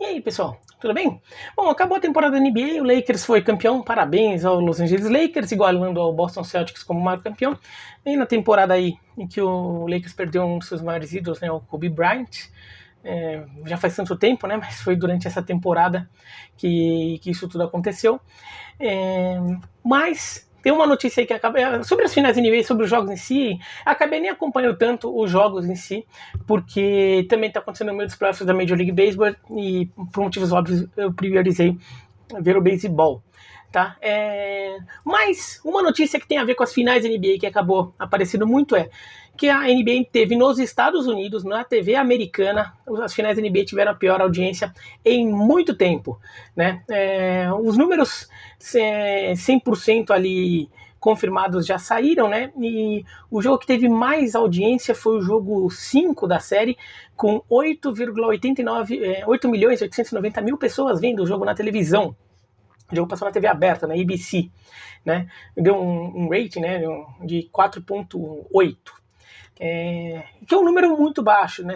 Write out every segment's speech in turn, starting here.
E aí, pessoal, tudo bem? Bom, acabou a temporada da NBA, o Lakers foi campeão, parabéns ao Los Angeles Lakers, igualando ao Boston Celtics como maior campeão. E na temporada aí em que o Lakers perdeu um dos seus maiores ídolos, né, o Kobe Bryant, já faz tanto tempo, né, mas foi durante essa temporada que isso tudo aconteceu. Mas tem uma notícia aí que acaba sobre as finais da NBA, sobre os jogos em si. Acabei nem acompanhando tanto os jogos em si, porque também está acontecendo no meio dos playoffs da Major League Baseball e por motivos óbvios eu priorizei ver o beisebol. Tá? Mas uma notícia que tem a ver com as finais da NBA que acabou aparecendo muito é que a NBA teve nos Estados Unidos, na TV americana, as finais da NBA tiveram a pior audiência em muito tempo, né? Os números 100% ali confirmados já saíram, né? E o jogo que teve mais audiência foi o jogo 5 da série, com 8.890.000 pessoas vendo o jogo na televisão. O jogo passou na TV aberta, na ABC, né? Deu um rating, né, de 4.8. Que é um número muito baixo, né?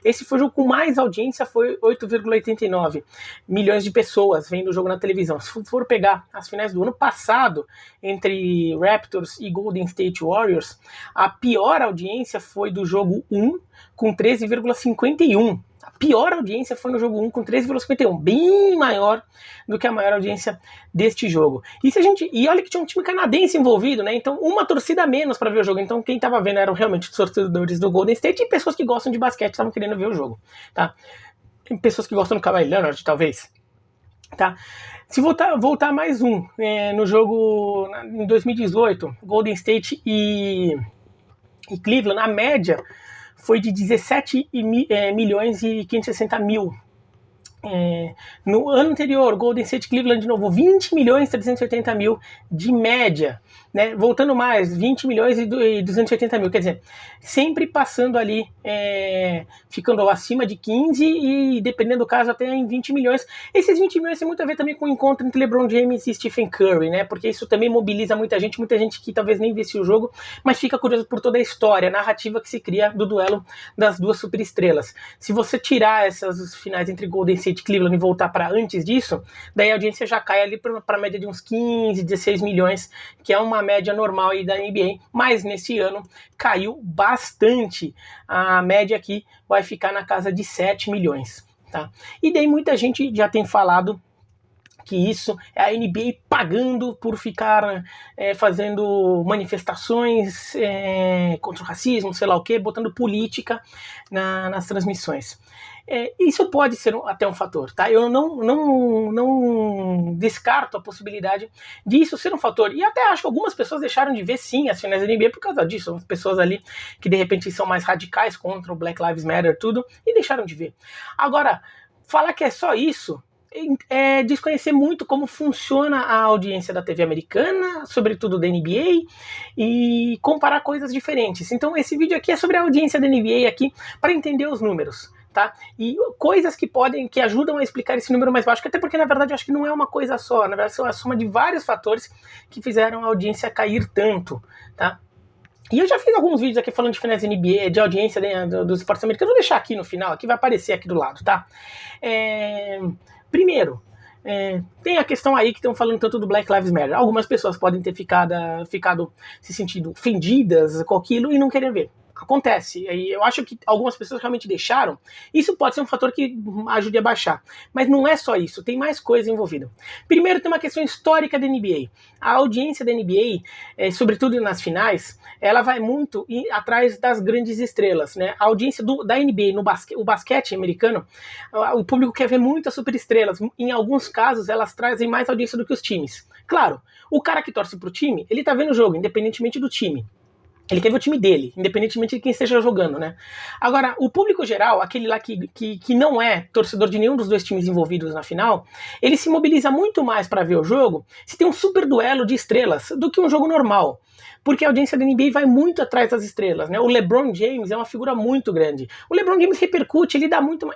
Esse foi o jogo com mais audiência, foi 8,89 milhões de pessoas vendo o jogo na televisão. Se for pegar as finais do ano passado, entre Raptors e Golden State Warriors, a pior audiência foi do jogo 1, com 13,51. A pior audiência foi no jogo 1 com 13,51, bem maior do que a maior audiência deste jogo. E olha que tinha um time canadense envolvido, né? Então uma torcida a menos para ver o jogo. Então quem estava vendo eram realmente os torcedores do Golden State e pessoas que gostam de basquete estavam querendo ver o jogo, tá? Pessoas que gostam do Kawhi Leonard, talvez, tá? Se voltar mais no jogo em 2018, Golden State e Cleveland, a média foi de 17 milhões e 560 mil. No ano anterior, Golden State Cleveland de novo, 20 milhões e 380 mil de média, né? Voltando mais, 20 milhões e 280 mil, quer dizer, sempre passando ali, ficando acima de 15 e, dependendo do caso, até em 20 milhões. Esses 20 milhões tem muito a ver também com o encontro entre LeBron James e Stephen Curry, né? Porque isso também mobiliza muita gente que talvez nem visse o jogo, mas fica curioso por toda a história, a narrativa que se cria do duelo das duas superestrelas. Se você tirar essas finais entre Golden State e Cleveland e voltar para antes disso, daí a audiência já cai ali para a média de uns 15, 16 milhões, que é uma média normal aí da NBA, mas nesse ano caiu bastante. A média aqui vai ficar na casa de 7 milhões. Tá? E daí muita gente já tem falado que isso é a NBA pagando por ficar fazendo manifestações contra o racismo, sei lá o quê, botando política nas transmissões. Isso pode ser até um fator, tá? Eu não descarto a possibilidade disso ser um fator. E até acho que algumas pessoas deixaram de ver, sim, as finais da NBA por causa disso. São pessoas ali que, de repente, são mais radicais contra o Black Lives Matter, tudo, e deixaram de ver. Agora, falar que é só isso é desconhecer muito como funciona a audiência da TV americana, sobretudo da NBA, e comparar coisas diferentes. Então, esse vídeo aqui é sobre a audiência da NBA aqui, para entender os números. Tá? E coisas que ajudam a explicar esse número mais baixo, até porque na verdade eu acho que não é uma coisa só, na verdade é a soma de vários fatores que fizeram a audiência cair tanto, tá? E eu já fiz alguns vídeos aqui falando de finais da NBA, de audiência dos esportes americanos, vou deixar aqui no final, aqui vai aparecer aqui do lado, tá? Primeiro, tem a questão aí que estão falando tanto do Black Lives Matter. Algumas pessoas podem ter ficado se sentindo ofendidas com aquilo e não querer ver. Acontece, e eu acho que algumas pessoas realmente deixaram. Isso pode ser um fator que ajude a baixar, mas não é só isso, tem mais coisa envolvida. Primeiro, tem uma questão histórica da NBA. A audiência da NBA, sobretudo nas finais, ela vai muito atrás das grandes estrelas, né? A audiência da NBA o basquete americano, o público quer ver muitas superestrelas. Em alguns casos, elas trazem mais audiência do que os times. Claro, o cara que torce pro time, ele tá vendo o jogo, independentemente do time. Ele quer ver o time dele, independentemente de quem esteja jogando, né? Agora, o público geral, aquele lá que não é torcedor de nenhum dos dois times envolvidos na final, ele se mobiliza muito mais para ver o jogo se tem um super duelo de estrelas do que um jogo normal. Porque a audiência da NBA vai muito atrás das estrelas, né? O LeBron James é uma figura muito grande. O LeBron James repercute,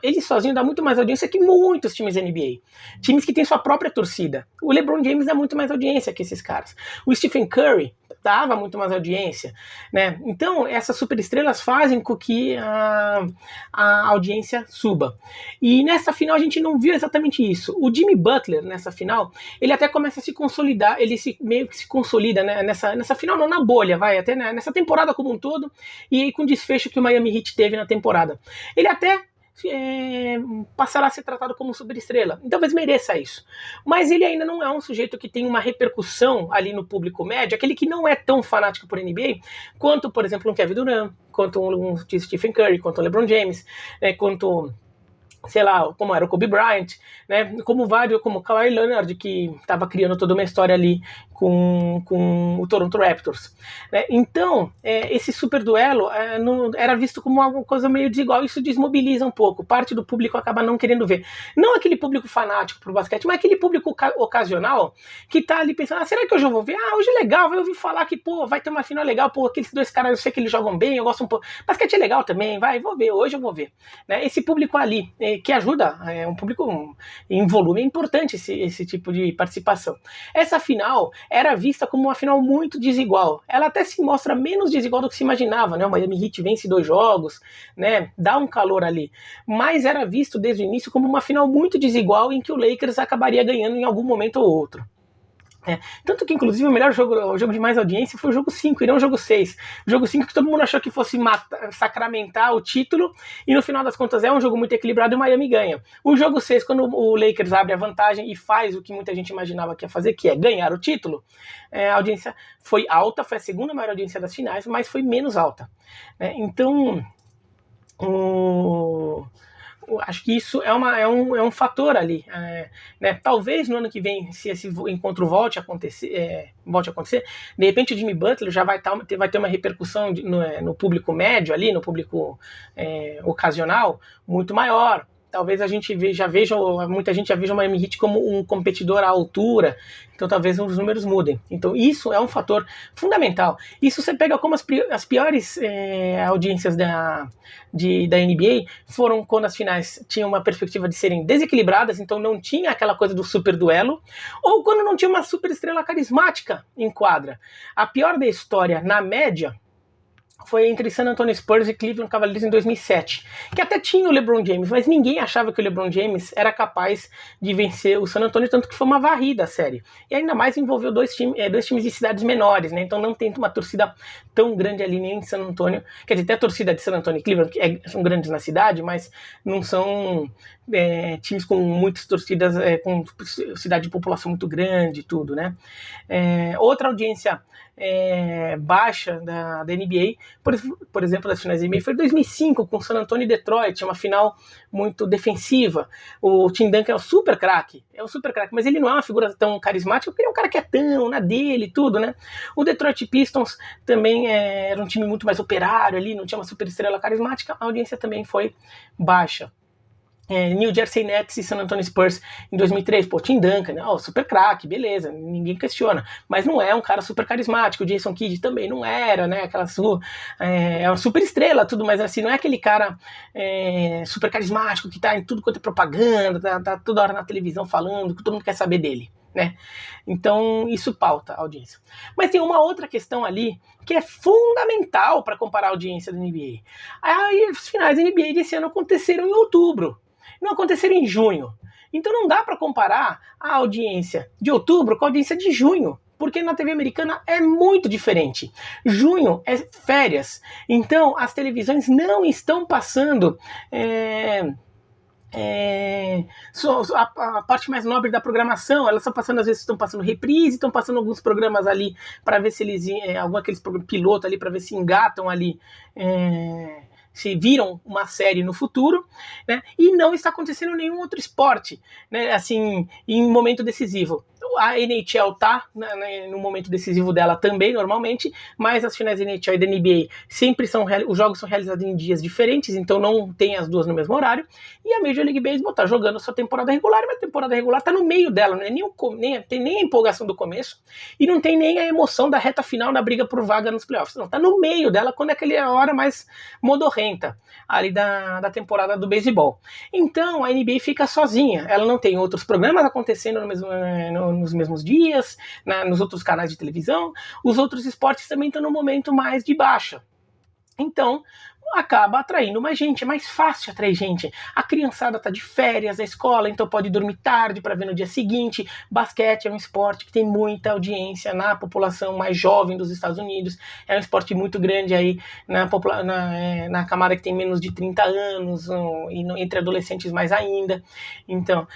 ele sozinho dá muito mais audiência que muitos times da NBA. Times que têm sua própria torcida. O LeBron James dá muito mais audiência que esses caras. O Stephen Curry dava muito mais audiência, né? Então, essas superestrelas fazem com que a audiência suba. E nessa final a gente não viu exatamente isso. O Jimmy Butler, nessa final, ele até começa a se consolidar, meio que se consolida, né? Nessa final, não, na bolha, até nessa temporada como um todo, e aí com o desfecho que o Miami Heat teve na temporada. Ele até passará a ser tratado como superestrela, então talvez mereça isso, mas ele ainda não é um sujeito que tem uma repercussão ali no público médio, aquele que não é tão fanático por NBA quanto, por exemplo, um Kevin Durant, quanto um Stephen Curry, quanto um LeBron James, quanto, sei lá, como era o Kobe Bryant, né, como o Kawhi Leonard, que estava criando toda uma história ali com o Toronto Raptors, né? Então, esse super duelo era visto como uma coisa meio desigual, isso desmobiliza um pouco, parte do público acaba não querendo ver, não aquele público fanático pro basquete, mas aquele público ocasional, que tá ali pensando, será que hoje eu vou ver? Hoje é legal, vai ouvir falar que, vai ter uma final legal, aqueles dois caras, eu sei que eles jogam bem, eu gosto um pouco, basquete é legal também, vou ver, hoje eu vou ver, né? Esse público ali, que ajuda, um público em volume, é importante esse tipo de participação. Essa final era vista como uma final muito desigual. Ela até se mostra menos desigual do que se imaginava, né? O Miami Heat vence 2 jogos, né? Dá um calor ali. Mas era visto desde o início como uma final muito desigual em que o Lakers acabaria ganhando em algum momento ou outro. Tanto que, inclusive, o melhor jogo, o jogo de mais audiência foi o jogo 5 e não o jogo 6. O jogo 5 que todo mundo achou que fosse sacramentar o título, e no final das contas é um jogo muito equilibrado e o Miami ganha. O jogo 6, quando o Lakers abre a vantagem e faz o que muita gente imaginava que ia fazer, que é ganhar o título, a audiência foi alta, foi a segunda maior audiência das finais, mas foi menos alta. Então, acho que isso é um fator ali, né? Talvez no ano que vem, se esse encontro volte a acontecer, de repente o Jimmy Butler já vai ter uma repercussão no público médio ali, no público ocasional, muito maior. Talvez muita gente já veja o Miami Heat como um competidor à altura, então talvez os números mudem. Então isso é um fator fundamental. Isso você pega como as piores audiências da NBA foram quando as finais tinham uma perspectiva de serem desequilibradas, então não tinha aquela coisa do super duelo, ou quando não tinha uma super estrela carismática em quadra. A pior da história, na média, foi entre San Antonio Spurs e Cleveland Cavaliers em 2007, que até tinha o LeBron James, mas ninguém achava que o LeBron James era capaz de vencer o San Antonio, tanto que foi uma varrida a série. E ainda mais envolveu dois times de cidades menores, né? Então não tem uma torcida tão grande ali nem em San Antonio. Quer dizer, tem a torcida de San Antonio e Cleveland, que são grandes na cidade, mas não são times com muitas torcidas, com cidade de população muito grande e tudo, né? Outra audiência baixa da NBA, por exemplo, das finais da NBA, foi em 2005, com San Antonio e Detroit, uma final muito defensiva. O Tim Duncan é um super craque, mas ele não é uma figura tão carismática, porque ele é um cara quietão, na dele e tudo, né? O Detroit Pistons também era um time muito mais operário ali, não tinha uma super estrela carismática, a audiência também foi baixa. New Jersey Nets e San Antonio Spurs em 2003, Tim Duncan, né? Super craque, beleza, ninguém questiona, mas não é um cara super carismático. O Jason Kidd também não era, né? É uma super estrela, tudo, mas assim, não é aquele cara super carismático que tá em tudo quanto é propaganda, tá toda hora na televisão falando, que todo mundo quer saber dele, né? Então isso pauta a audiência. Mas tem uma outra questão ali que é fundamental para comparar a audiência da NBA. As finais da NBA desse ano aconteceram em outubro, não aconteceram em junho. Então não dá para comparar a audiência de outubro com a audiência de junho, porque na TV americana é muito diferente. Junho é férias, então as televisões não estão passando a parte mais nobre da programação. Elas estão passando, às vezes estão passando reprise, estão passando alguns programas ali para ver se eles, aqueles piloto ali para ver se engatam ali, se viram uma série no futuro, né? E não está acontecendo nenhum outro esporte, né? Assim, em momento decisivo. A NHL tá no momento decisivo dela também, normalmente, mas as finais da NHL e da NBA sempre os jogos são realizados em dias diferentes, então não tem as duas no mesmo horário. E a Major League Baseball tá jogando a sua temporada regular, mas a temporada regular tá no meio dela, não é tem nem a empolgação do começo e não tem nem a emoção da reta final da briga por vaga nos playoffs. Não, tá no meio dela, quando é aquela hora mais modorrenta ali da temporada do beisebol. Então a NBA fica sozinha, ela não tem outros programas acontecendo no nos mesmos dias, nos outros canais de televisão, os outros esportes também estão no momento mais de baixa. Então, acaba atraindo mais gente, é mais fácil atrair gente. A criançada está de férias da escola, então pode dormir tarde para ver no dia seguinte. Basquete é um esporte que tem muita audiência na população mais jovem dos Estados Unidos, é um esporte muito grande aí na camada que tem menos de 30 anos, e entre adolescentes mais ainda. Então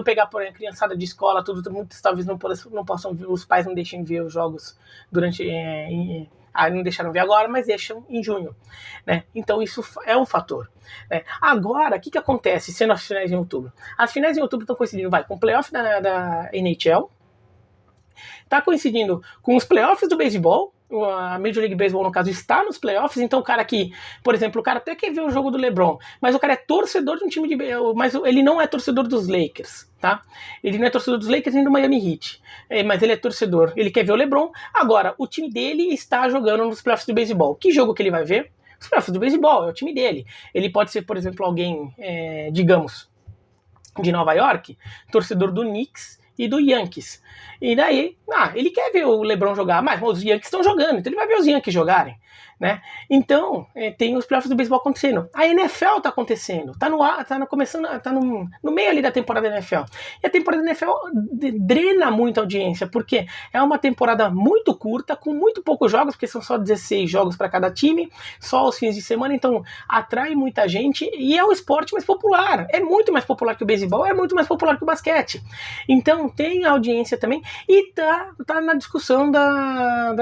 pegar por a criançada de escola, muitos talvez não possam ver, os pais não deixem ver os jogos durante... não deixaram ver agora, mas deixam em junho, né? Então isso é um fator, né? Agora, o que acontece sendo as finais em outubro? As finais em outubro estão coincidindo com o playoff da NHL, está coincidindo com os playoffs do beisebol. A Major League Baseball, no caso, está nos playoffs, então o cara que, por exemplo, o cara até quer ver o jogo do LeBron, mas o cara é torcedor de um time mas ele não é torcedor dos Lakers, tá? Ele não é torcedor dos Lakers nem do Miami Heat, mas ele é torcedor, ele quer ver o LeBron. Agora, o time dele está jogando nos playoffs do beisebol. Que jogo que ele vai ver? Os playoffs do beisebol, é o time dele. Ele pode ser, por exemplo, alguém, digamos, de Nova York, torcedor do Knicks e do Yankees. E daí, ele quer ver o LeBron jogar, mas os Yankees estão jogando, então ele vai ver os Yankees jogarem, né? Então, tem os playoffs do beisebol acontecendo. A NFL está acontecendo, está no meio ali da temporada da NFL. E a temporada da NFL drena muita audiência, porque é uma temporada muito curta, com muito poucos jogos, porque são só 16 jogos para cada time, só os fins de semana, então atrai muita gente e é o esporte mais popular. É muito mais popular que o beisebol, é muito mais popular que o basquete. Então, tem audiência também e tá na discussão da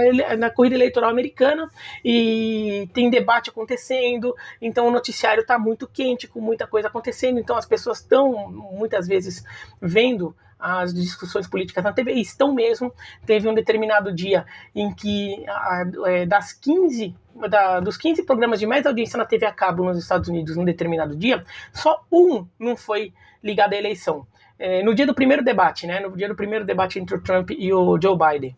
corrida eleitoral americana e tem debate acontecendo, então o noticiário está muito quente, com muita coisa acontecendo, então as pessoas estão muitas vezes vendo as discussões políticas na TV, e estão mesmo. Teve um determinado dia em que dos 15 programas de mais audiência na TV a cabo nos Estados Unidos num determinado dia, só um não foi ligado à eleição. No dia do primeiro debate, né? No dia do primeiro debate entre o Trump e o Joe Biden.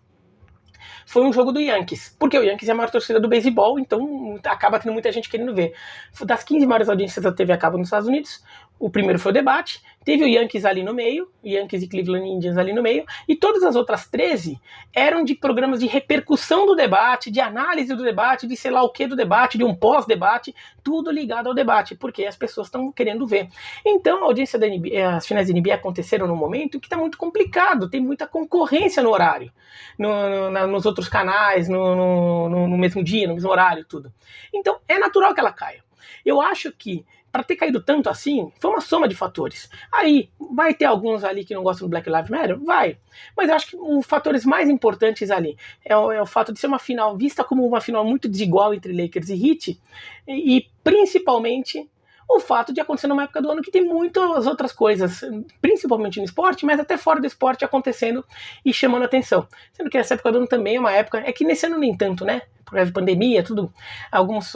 Foi um jogo do Yankees, porque o Yankees é a maior torcida do beisebol, então acaba tendo muita gente querendo ver. Das 15 maiores audiências da TV a cabo nos Estados Unidos, o primeiro foi o debate, teve o Yankees ali no meio, Yankees e Cleveland Indians ali no meio, e todas as outras 13 eram de programas de repercussão do debate, de análise do debate, de sei lá o que do debate, de um pós-debate, tudo ligado ao debate, porque as pessoas estão querendo ver. Então a audiência da NBA, as finais da NBA aconteceram num momento que está muito complicado, tem muita concorrência no horário, nos outros canais, no mesmo dia, no mesmo horário, tudo. Então é natural que ela caia. Eu acho que para ter caído tanto assim, foi uma soma de fatores. Aí, vai ter alguns ali que não gostam do Black Lives Matter? Vai. Mas eu acho que os fatores mais importantes ali é o fato de ser uma final vista como uma final muito desigual entre Lakers e Heat, e principalmente o fato de acontecer numa época do ano que tem muitas outras coisas, principalmente no esporte, mas até fora do esporte acontecendo e chamando atenção. Sendo que essa época do ano também é uma época, é que nesse ano nem tanto, né? Por causa de pandemia, tudo, algumas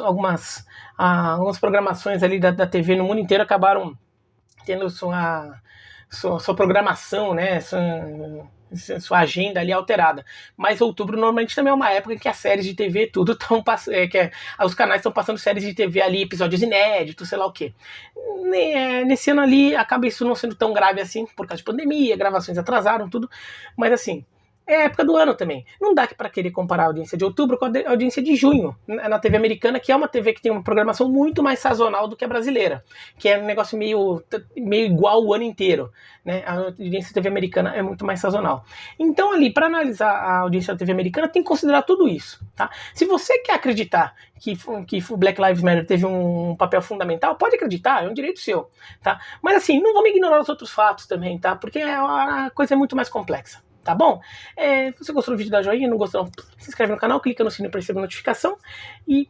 programações ali da TV no mundo inteiro acabaram tendo sua programação, né? Sua agenda ali alterada. Mas outubro normalmente também é uma época em que as séries de TV tudo estão passando, os canais estão passando séries de TV ali, episódios inéditos, sei lá o quê. Nesse ano ali acaba isso não sendo tão grave assim, por causa de pandemia, gravações atrasaram, tudo, mas assim, é a época do ano também. Não dá para querer comparar a audiência de outubro com a audiência de junho, na TV americana, que é uma TV que tem uma programação muito mais sazonal do que a brasileira, que é um negócio meio igual o ano inteiro, né? A audiência da TV americana é muito mais sazonal. Então ali, para analisar a audiência da TV americana, tem que considerar tudo isso, tá? Se você quer acreditar que o Black Lives Matter teve um papel fundamental, pode acreditar, é um direito seu, tá? Mas assim, não vamos ignorar os outros fatos também, tá? Porque a coisa é muito mais complexa. Tá bom? Se você gostou do vídeo, dá joinha, não gostou, se inscreve no canal, clica no sininho para receber notificação e